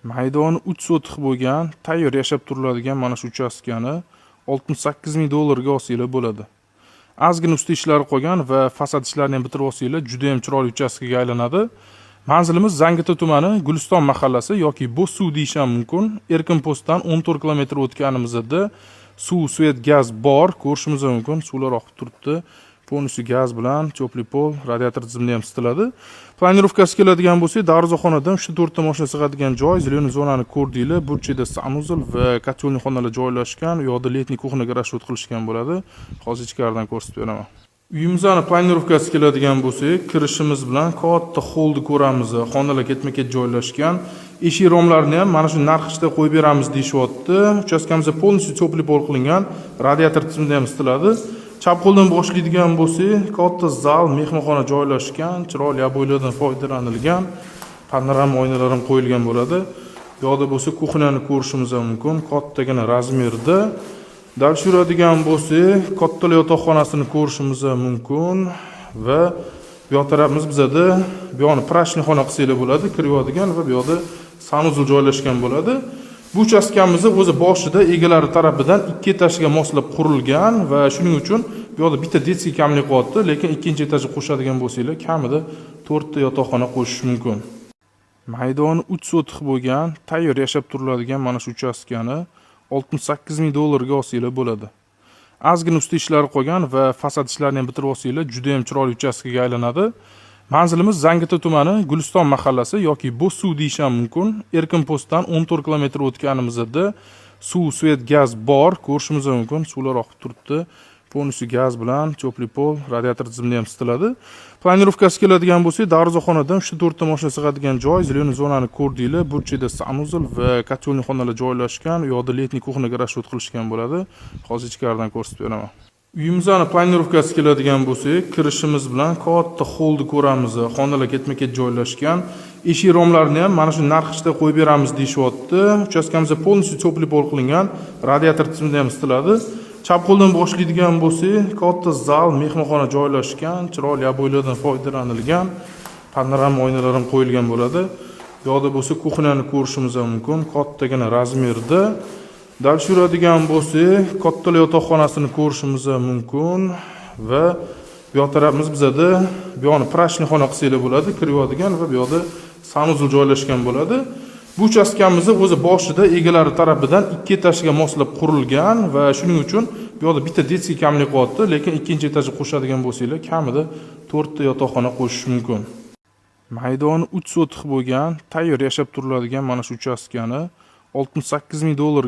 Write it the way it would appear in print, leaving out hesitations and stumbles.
Maydoni 3 sotix bo'lgan, tayyor yashab turiladigan mana shu uchastkani 68 ming dollarga olsanglar bo'ladi. Ozgina usti ishlari qolgan va fasad ishlarini ham bitirib olsanglar, juda ham chiroyli uchastkaga aylanadi. Manzilimiz Zangita tumani Guliston mahallasi yoki Bo'zsuv deyish ham mumkin. Erkinpostdan 14 kilometr o'tganimizda suv, svet, gaz bor, ko'rishimiz mumkin. Suvlar oqib turibdi. Polnisi gaz bilan, cho'pli pol, radiator tizimini ham isitiladi. Planirovkasi keladigan bo'lsa, darvozaxonadan 3-4 ta mashina sig'adigan joy, zelen zonani ko'rdinglar. Burchida sanuzel va kotelniy xonalar joylashgan, u yoqda letniy kuxna garaj qilishgan bo'ladi. Hozir ichkaridan ko'rsatib beraman. Uyimizning planirovkasi keladigan bo'lsa, kirishimiz bilan katta holni ko'ramiz. Xonalar ketma-ket joylashgan. Eshik romlarini ham mana shu narxda qo'yib beramiz deyishyapti. Uchastkamizda polnisi cho'pli pol qilingan, radiator tizimida ham isitiladi. Chap qo'ldan boshlaydigan bo'lsak, katta zal, mehmonxona joylashgan, chiroyli aboylardan foydalanilgan, panorama oynalar ham qo'yilgan bo'ladi. Bu yoqda bo'lsa, kuxnyani ko'rishimiz mumkin, kattagina razmerda. Dal yuradigan bo'lsak, katta yotoqxonasini ko'rishimiz mumkin va bu yoq tarafimiz bizada bu yoqni prashni xona qilsanglar bo'ladi, kiradigan va bu yoqda sanuzel joylashgan bo'ladi. Bu uchastkamizni o'zi boshida egalari tarafidan ikki etajga moslab qurilgan va shuning uchun bu yoqda bitta detskiy kamlik qilyapti, lekin ikkinchi etajga qo'shadigan bo'lsanglar, kamida 4 ta yotoqxona qo'shish mumkin. Maydoni 3 sotix bo'lgan, tayyor yashab turiladigan mana shu uchastkani 68 ming dollarga olsanglar bo'ladi. Ozgina usti ishlari qolgan va fasad ishlarini ham bitirib olsanglar, juda ham chiroyli uchastkaga aylanadi. Manzilimiz Zangita tumani Guliston mahallasi yoki Bo'zsuv deyish ham mumkin. Erkinpostdan 14 kilometr o'tganimizda suv, svet, gaz bor, ko'rishimiz mumkin. Suvlar oqib turibdi. Polnisi gaz bilan, cho'pli pol, radiator tizimini ham isitiladi. Planirovkasi keladigan bo'lsa, darvozaxonadan 3-4 ta mashina sig'adigan joy, zelen zonani ko'rdinglar. Burchida sanuzel va kotelniy xonalar joylashgan, u yoqda letniy kuxna garaj qilishgan bo'ladi. Hozir ichkaridan ko'rsatib beraman. Uyimizning planirovkasi keladigan bo'lsa, kirishimiz bilan katta holni ko'ramiz. Xonalar ketma-ket joylashgan. Eshik romlarini ham mana shu narxda qo'yib beramiz deyishyapti. Uchastkamizda polnisi cho'pli pol qilingan, radiator tizimida ham isitiladi. Chap qo'ldan boshlaydigan bo'lsak, katta zal, mehmonxona joylashgan, chiroyli aboylardan foydalanilgan, panorama oynalar ham qo'yilgan bo'ladi. Bu yoqda bo'lsa, kuxnyani ko'rishimiz mumkin, kattagina razmerda. Dal yuradigan bo'lsak, katta yotoqxonasini ko'rishimiz mumkin va bu yoq tarafimiz bizada bu yoqni prashni xona qilsanglar bo'ladi, kiradigan va bu yoqda sanuzel joylashgan bo'ladi. Bu uchastkamizni o'zi boshida egalari tarafidan ikki etajga moslab qurilgan va shuning uchun bu yoqda bitta detskiy kamlik qilyapti, lekin ikkinchi etajga qo'shadigan bo'lsanglar, kamida 4 ta yotoqxona qo'shish mumkin. Maydoni 3 sotix bo'lgan, tayyor yashab turiladigan mana shu uchastkani 68 ming dollarga